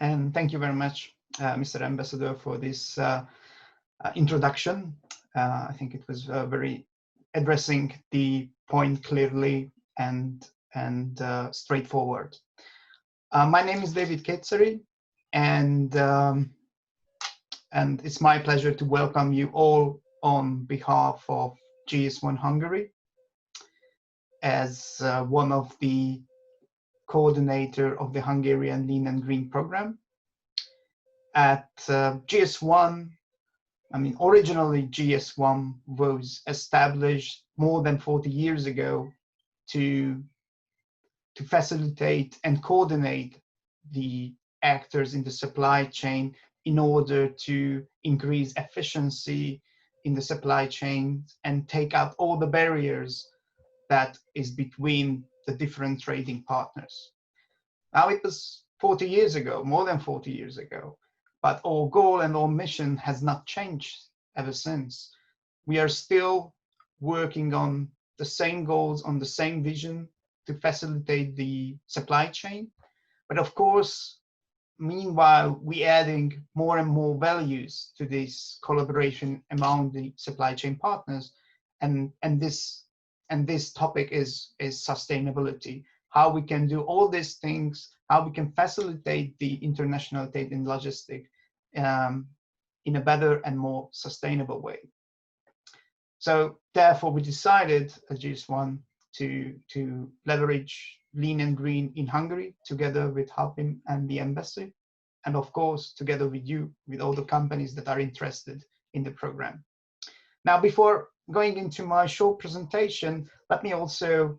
And thank you very much, Mr. Ambassador, for this introduction. I think it was very addressing the point clearly and straightforward. My name is Dávid Kétszeri, and it's my pleasure to welcome you all on behalf of GS1 Hungary as one of the coordinator of the Hungarian Lean and Green program. At GS1, I mean, originally GS1 was established more than 40 years ago to facilitate and coordinate the actors in the supply chain in order to increase efficiency in the supply chain and take out all the barriers that is between the different trading partners. Now, it was 40 years ago, more than 40 years ago, but our goal and our mission has not changed ever since. We are still working on the same goals, on the same vision to facilitate the supply chain. But of course, meanwhile, we're adding more and more values to this collaboration among the supply chain partners. And this topic is sustainability. How we can do all these things, how we can facilitate the international trade and logistics in a better and more sustainable way. So therefore, we decided at GS1 to leverage Lean and Green in Hungary together with HAPIM and the embassy, and of course together with you, with all the companies that are interested in the program. Now, before going into my short presentation, let me also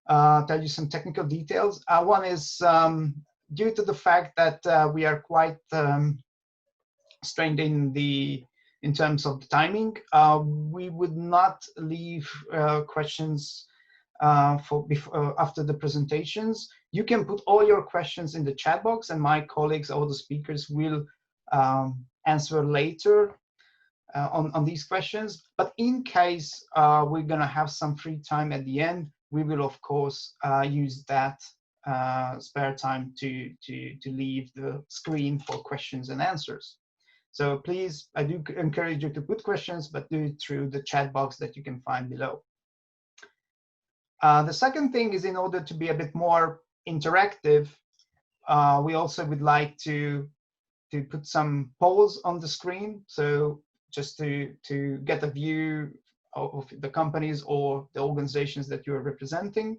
tell you some technical details. One is due to the fact that we are quite strained in terms of the timing, we would not leave questions after the presentations. You can put all your questions in the chat box, and my colleagues, all the speakers, will answer later on these questions. But in case we're going to have some free time at the end, we will of course use that spare time to leave the screen for questions and answers. So please, I do encourage you to put questions, but do it through the chat box that you can find below. The second thing is, in order to be a bit more interactive, we also would like to put some polls on the screen. So just to get a view of the companies or the organizations that you're representing.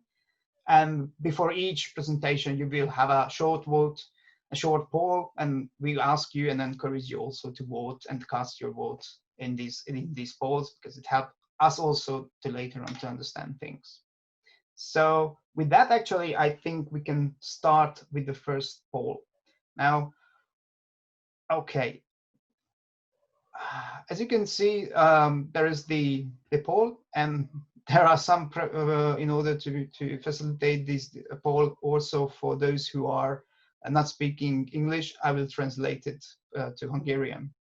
And before each presentation, you will have a short vote, a short poll, and we'll ask you and encourage you also to vote and cast your vote in these polls, because it helps us also to later on to understand things. So with that, actually, I think we can start with the first poll. Now, okay. As you can see, there is the poll, and there are some, in order to facilitate this poll also for those who are not speaking English, I will translate it to Hungarian.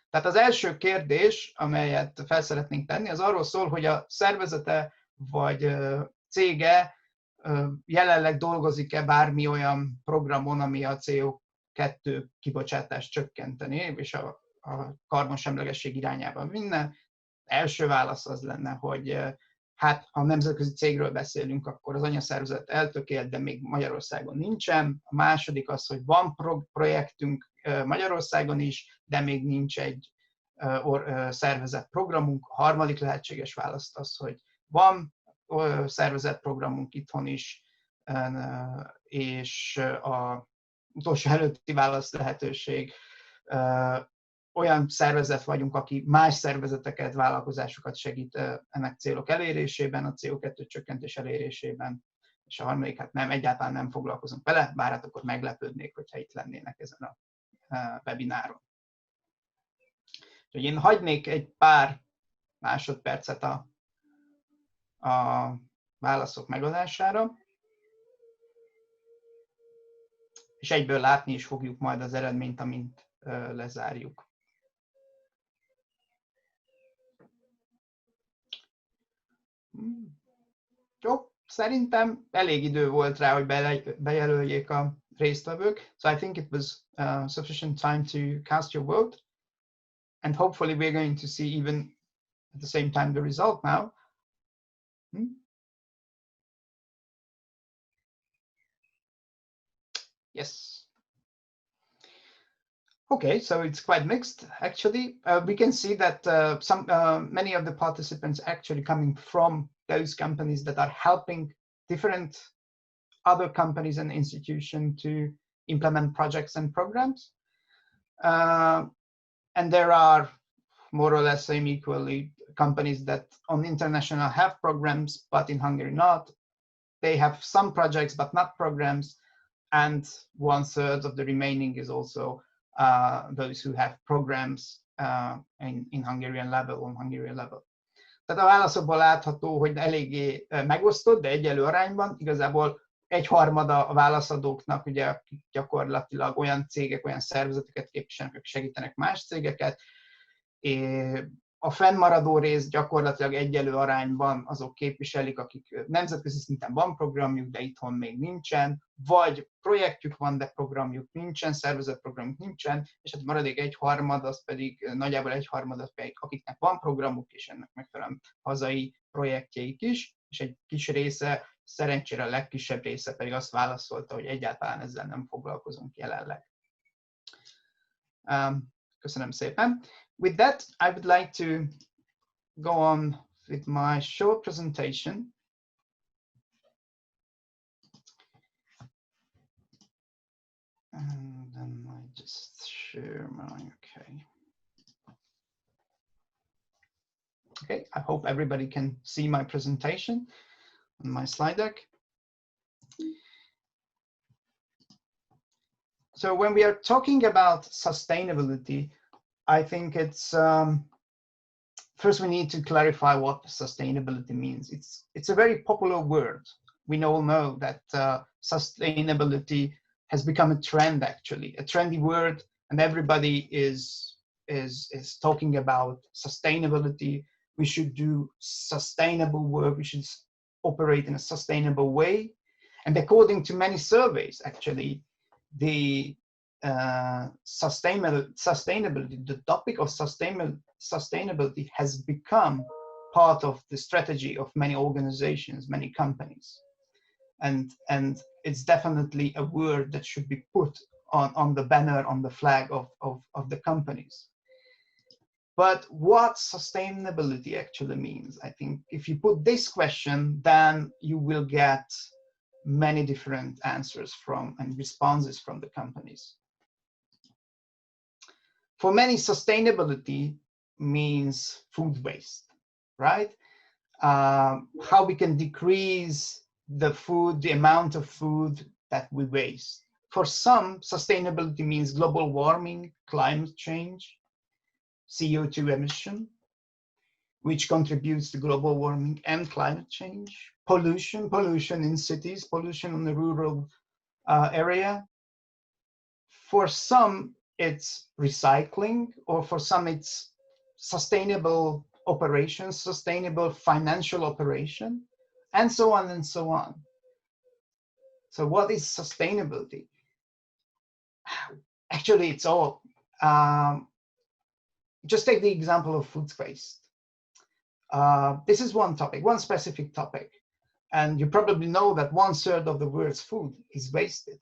Tehát az első kérdés, amelyet fel szeretnénk tenni, az arról szól, hogy a szervezete vagy cége jelenleg dolgozik-e bármi olyan programon, ami a CO2 kibocsátást csökkenteni, és a karbonsemlegesség irányában vinne. Első válasz az lenne, hogy hát ha nemzetközi cégről beszélünk, akkor az anyaszervezet eltökélt, de még Magyarországon nincsen. A második az, hogy van projektünk Magyarországon is, de még nincs egy szervezett programunk. A harmadik lehetséges válasz az, hogy van szervezett programunk itthon is, és az utolsó előtti válasz lehetőség, olyan szervezet vagyunk, aki más szervezeteket, vállalkozásokat segít ennek célok elérésében, a CO2 csökkentés elérésében, és a harmadik, hát nem, egyáltalán nem foglalkozunk vele, bár hát akkor meglepődnék, hogyha itt lennének ezen a webináron. Úgyhogy én hagynék egy pár másodpercet a válaszok megadására, és egyből látni is fogjuk majd az eredményt, amint lezárjuk. Jó, szerintem elég idő volt rá, hogy bejelöljék a résztvevők. So I think it was sufficient time to cast your vote. And hopefully we're going to see even at the same time the result now. Yes. Okay, so it's quite mixed, actually. We can see that many of the participants actually coming from those companies that are helping different other companies and institutions to implement projects and programs. And there are more or less same equally companies that on international have programs, but in Hungary not. They have some projects, but not programs. And 1/3 of the remaining is also those who have programs in Hungarian level, on Hungarian level. Tehát a válaszokból látható, hogy eléggé megosztott, de egyenlő arányban. Igazából 1/3 a válaszadóknak ugye, akik gyakorlatilag olyan cégek, olyan szervezeteket képviselnek, akik segítenek más cégeket. A fennmaradó rész gyakorlatilag egyenlő arányban azok képviselik, akik nemzetközi szinten van programjuk, de itthon még nincsen, vagy projektjük van, de programjuk nincsen, szervezett programjuk nincsen, és hát maradék 1/3, az pedig nagyjából 1/3, az pedig akiknek van programuk, és ennek megfelelően hazai projektjeik is, és egy kis része, szerencsére a legkisebb része pedig azt válaszolta, hogy egyáltalán ezzel nem foglalkozunk jelenleg. Köszönöm szépen. With that, I would like to go on with my short presentation. And then I just share my, okay, I hope everybody can see my presentation on my slide deck. So when we are talking about sustainability, I think it's first we need to clarify what sustainability means. It's a very popular word. We all know that sustainability has become a trend, actually, a trendy word, and everybody is talking about sustainability. We should do sustainable work. We should operate in a sustainable way. And according to many surveys, actually, the sustainability, the topic of sustainability has become part of the strategy of many organizations, many companies. And it's definitely a word that should be put on the banner, on the flag of the companies. But what sustainability actually means, I think if you put this question, then you will get many different answers from and responses from the companies. For many, sustainability means food waste, right? How we can decrease the amount of food that we waste. For some, sustainability means global warming, climate change, CO2 emission, which contributes to global warming and climate change, pollution in cities, pollution in the rural area. For some, it's recycling, or for some, it's sustainable operations, sustainable financial operation, and so on and so on. So what is sustainability? Actually, it's all. Just take the example of food waste. This is one topic, one specific topic. And you probably know that 1/3 of the world's food is wasted.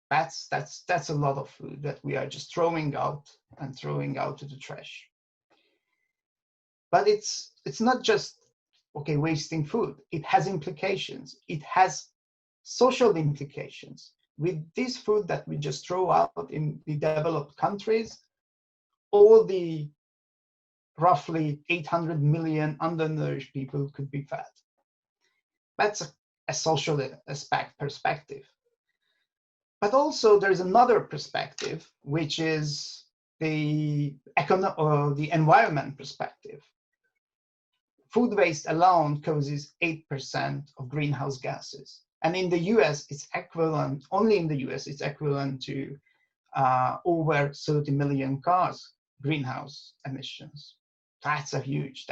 That's a lot of food that we are just throwing out to the trash. But it's not just, okay, wasting food. It has implications. It has social implications. With this food that we just throw out in the developed countries, all the roughly 800 million undernourished people could be fed. That's a social perspective. But also there's another perspective, which is the environment perspective. Food waste alone causes 8% of greenhouse gases. And in the US, it's equivalent, only in the US, it's equivalent to over 30 million cars greenhouse emissions. That's a huge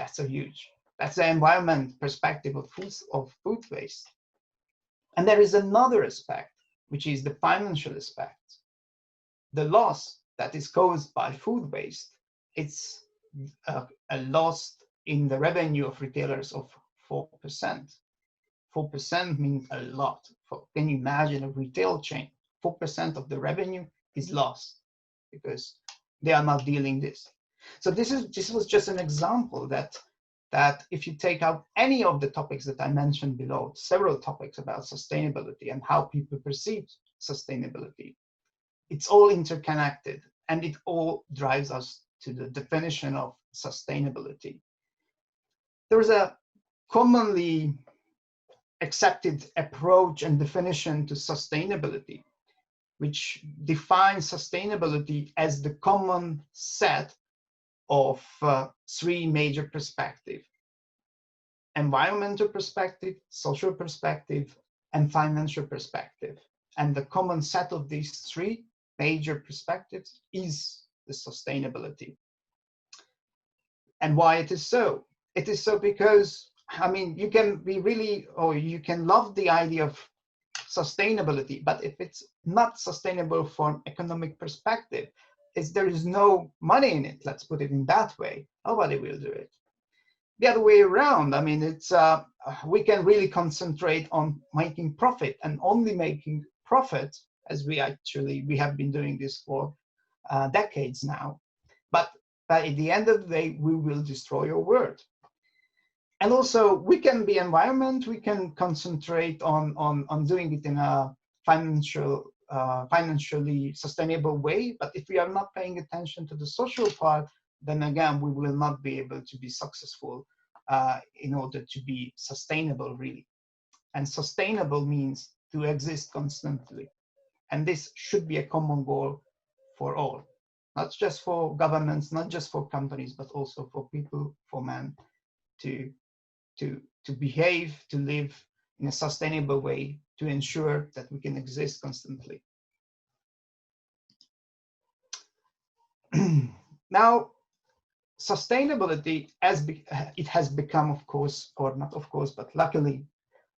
That's the environment perspective of food waste. And there is another aspect, which is the financial aspect. The loss that is caused by food waste, it's a loss in the revenue of retailers of 4%. 4% means a lot. Can you imagine a retail chain? 4% of the revenue is lost because they are not dealing this. So this was just an example that if you take out any of the topics that I mentioned below, several topics about sustainability and how people perceive sustainability, it's all interconnected and it all drives us to the definition of sustainability. There is a commonly accepted approach and definition to sustainability, which defines sustainability as the common set of three major perspectives: environmental perspective, social perspective, and financial perspective. And the common set of these three major perspectives is the sustainability. And why it is so? It is so because, I mean, you can be really, or you can love the idea of sustainability, but if it's not sustainable from economic perspective, there is no money in it, let's put it in that way, nobody will do it. The other way around, I mean, it's we can really concentrate on making profit and only making profit, as we have been doing this for decades now. But at the end of the day, we will destroy our world. And also, we can be environment, we can concentrate on doing it in a financially sustainable way. But if we are not paying attention to the social part, then again, we will not be able to be successful in order to be sustainable, really. And sustainable means to exist constantly. And this should be a common goal for all, not just for governments, not just for companies, but also for people, for man, to behave, to live in a sustainable way, to ensure that we can exist constantly. Now, sustainability, it has become, of course, or not of course, but luckily,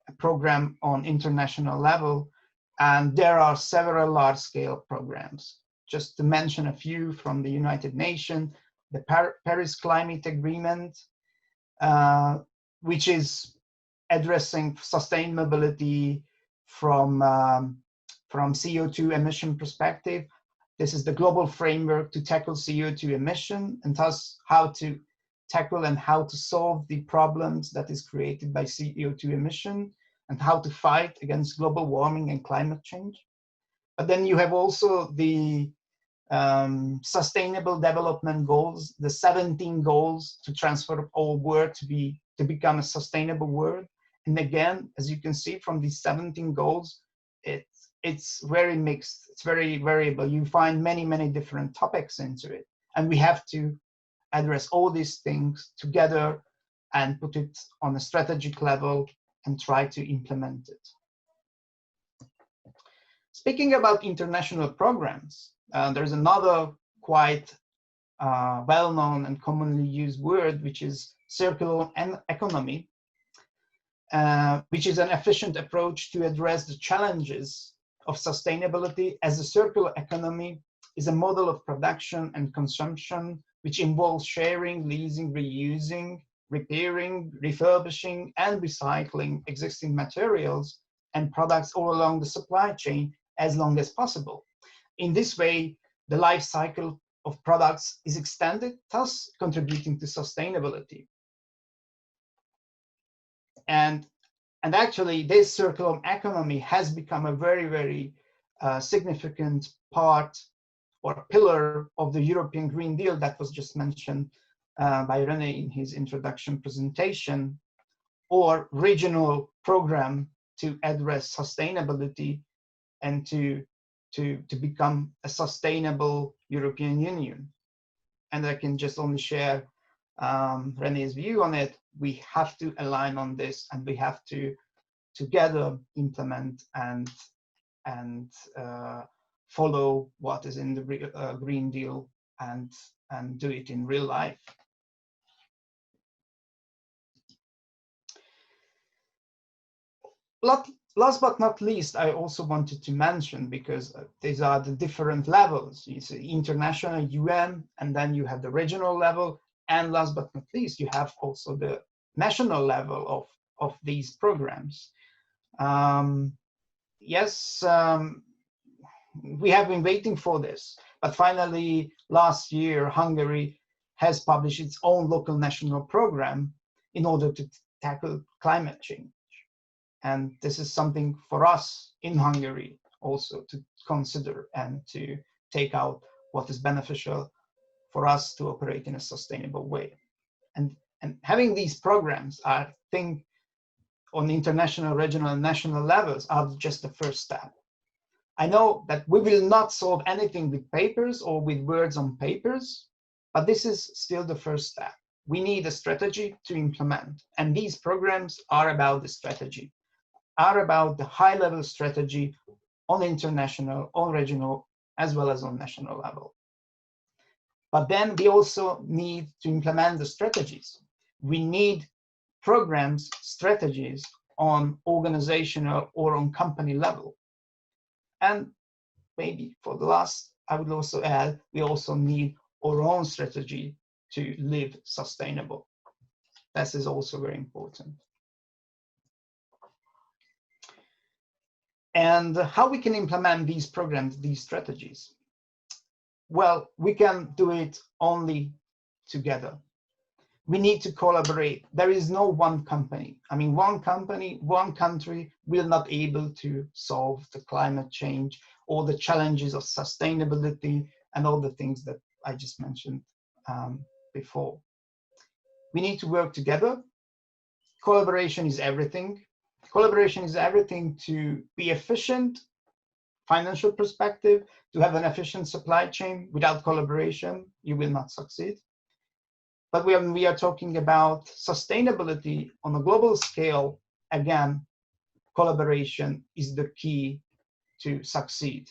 a program on international level, and there are several large-scale programs. Just to mention a few from the United Nations, the Paris Climate Agreement, which is addressing sustainability from CO2 emission perspective. This is the global framework to tackle CO2 emission, and thus how to tackle and how to solve the problems that is created by CO2 emission, and how to fight against global warming and climate change. But then you have also the Sustainable Development Goals, the 17 goals to transfer our world to become a sustainable world. And again, as you can see from these 17 goals, it's very mixed, it's very variable. You find many, many different topics into it. And we have to address all these things together and put it on a strategic level and try to implement it. Speaking about international programs, there's another quite well-known and commonly used word, which is circular economy, which is an efficient approach to address the challenges of sustainability, as the circular economy is a model of production and consumption which involves sharing, leasing, reusing, repairing, refurbishing, and recycling existing materials and products all along the supply chain as long as possible. In this way, the life cycle of products is extended, thus contributing to sustainability. And actually, this circular economy has become a very, very significant part or pillar of the European Green Deal that was just mentioned by René in his introduction presentation, or regional program to address sustainability and to become a sustainable European Union. And I can just only share René's view on it. We have to align on this, and we have to together implement and follow what is in the Green Deal and do it in real life. last but not least, I also wanted to mention, because these are the different levels. You see international, UN, and then you have the regional level. And last but not least, you have also the national level of these programs. Yes, we have been waiting for this, but finally last year Hungary has published its own local national program in order to tackle climate change. And this is something for us in Hungary also to consider and to take out what is beneficial for us to operate in a sustainable way. And having these programs, I think, on international, regional, and national levels are just the first step. I know that we will not solve anything with papers or with words on papers, but this is still the first step. We need a strategy to implement, and these programs are about the strategy, are about the high-level strategy on international, on regional, as well as on national level. But then we also need to implement the strategies. We need programs, strategies on organizational or on company level. And maybe for the last, I would also add, we also need our own strategy to live sustainable. This is also very important. And how we can implement these programs, these strategies? Well, we can do it only together. We need to collaborate. There is no one company. I mean, one company, one country will not be able to solve the climate change or the challenges of sustainability and all the things that I just mentioned before. We need to work together. Collaboration is everything. Collaboration is everything to be efficient, financial perspective, to have an efficient supply chain. Without collaboration, you will not succeed. But when we are talking about sustainability on a global scale, again, collaboration is the key to succeed.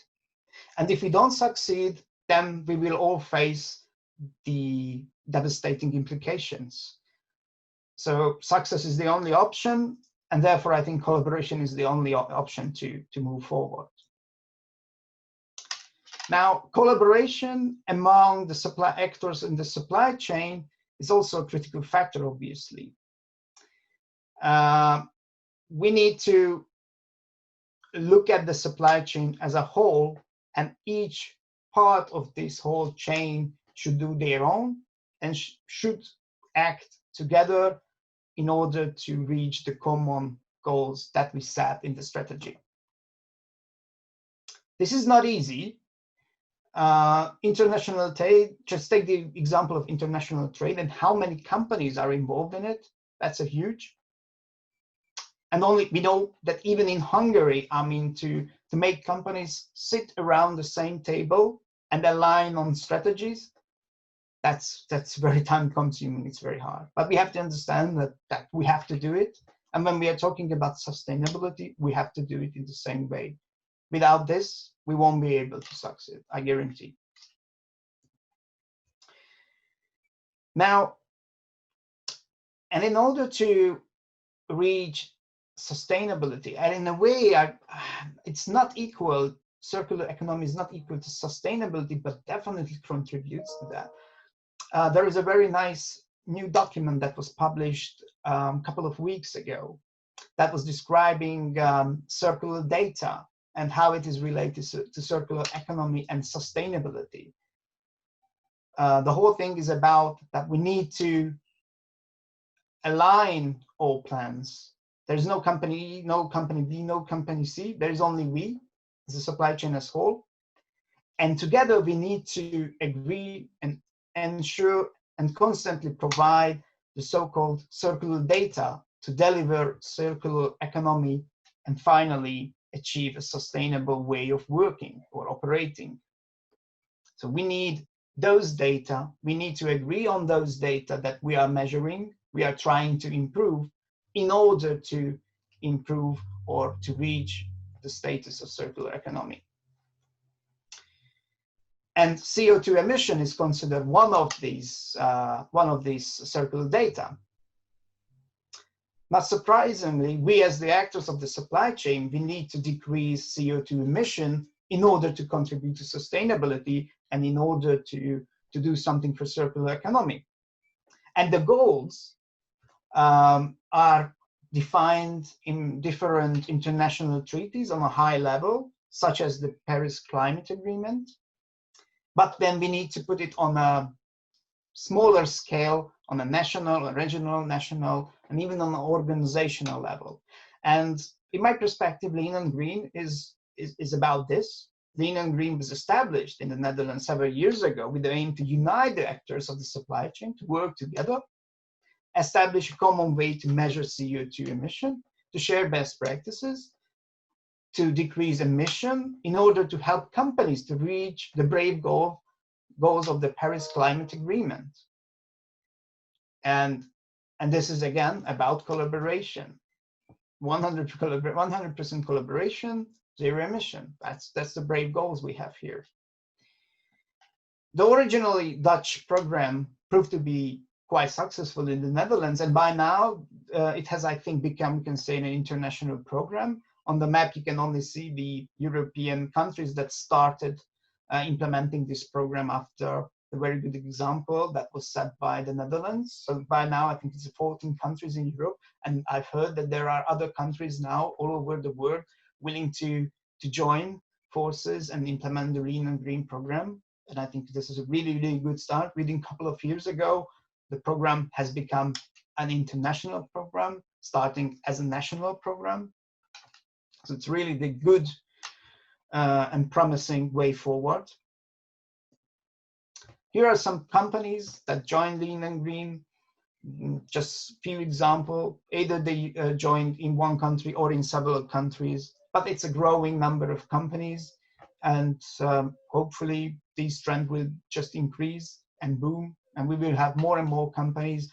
And if we don't succeed, then we will all face the devastating implications. So success is the only option, and therefore I think collaboration is the only option to move forward. Now, collaboration among the supply actors in the supply chain is also a critical factor, obviously. We need to look at the supply chain as a whole, and each part of this whole chain should do their own and should act together in order to reach the common goals that we set in the strategy. This is not easy. International trade, just take the example of international trade and how many companies are involved in it. That's a huge. And only we know that even in Hungary, I mean, to make companies sit around the same table and align on strategies, that's very time consuming. It's very hard. But we have to understand that we have to do it. And when we are talking about sustainability, we have to do it in the same way. Without this, we won't be able to succeed, I guarantee. Now, and in order to reach sustainability, and in a way, it's not equal, circular economy is not equal to sustainability, but definitely contributes to that. There is a very nice new document that was published a couple of weeks ago that was describing circular data and how it is related to circular economy and sustainability. The whole thing is about that we need to align all plans. There's no company E, no company B, no company C. There's only we, as a supply chain as a whole. And together we need to agree and ensure and constantly provide the so-called circular data to deliver circular economy and finally achieve a sustainable way of working or operating. So we need those data. We need to agree on those data that we are measuring, we are trying to improve in order to improve or to reach the status of circular economy. And CO2 emission is considered one of these circular data. Not surprisingly, we as the actors of the supply chain, we need to decrease CO2 emission in order to contribute to sustainability and in order to do something for circular economy. And the goals are defined in different international treaties on a high level, such as the Paris Climate Agreement. But then we need to put it on a smaller scale, on a national, a regional, national, and even on an organizational level. And in my perspective, Lean and Green is about this. Lean and Green was established in the Netherlands several years ago with the aim to unite the actors of the supply chain to work together, establish a common way to measure CO2 emission, to share best practices, to decrease emission in order to help companies to reach the brave goals of the Paris Climate Agreement. And this is again about collaboration. 100% collaboration, zero emission. That's the brave goals we have here. The originally Dutch program proved to be quite successful in the Netherlands, and by now it has, I think, become, you can say, an international program. On the map, you can only see the European countries that started implementing this program after a very good example that was set by the Netherlands. So by now, I think it's 14 countries in Europe, and I've heard that there are other countries now all over the world willing to join forces and implement the Lean and Green program. And I think this is a really, really good start. Within a couple of years ago, the program has become an international program, starting as a national program. So it's really the good and promising way forward. Here are some companies that joined Lean and Green. Just a few examples. Either they joined in one country or in several countries, but it's a growing number of companies. And hopefully this trend will just increase and boom. And we will have more and more companies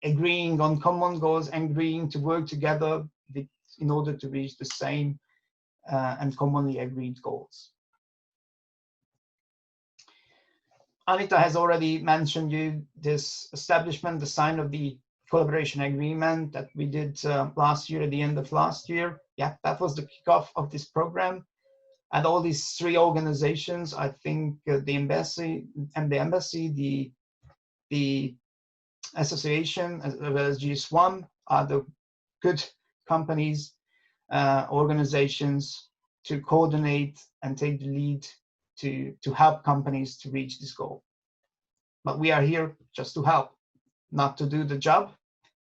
agreeing on common goals, agreeing to work together in order to reach the same and commonly agreed goals. Anita has already mentioned you this establishment, the sign of the collaboration agreement that we did last year, at the end of last year. Yeah, that was the kickoff of this program. And all these three organizations, I think the embassy, the association, as well as GS1, are the good companies, organizations to coordinate and take the lead to help companies to reach this goal. But we are here just to help, not to do the job,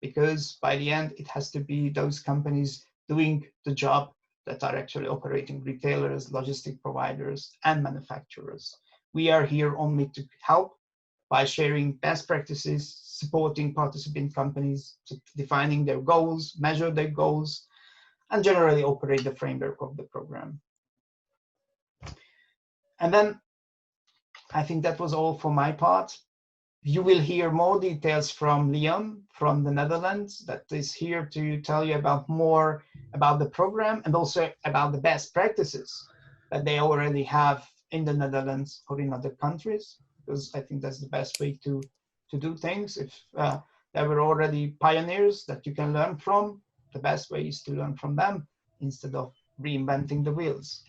because by the end, it has to be those companies doing the job that are actually operating retailers, logistic providers, and manufacturers. We are here only to help by sharing best practices, supporting participant companies, defining their goals, measure their goals, and generally operate the framework of the program. And then I think that was all for my part. You will hear more details from Leon from the Netherlands, that is here to tell you about more about the program and also about the best practices that they already have in the Netherlands or in other countries, because I think that's the best way to do things. If there were already pioneers that you can learn from, the best way is to learn from them instead of reinventing the wheels.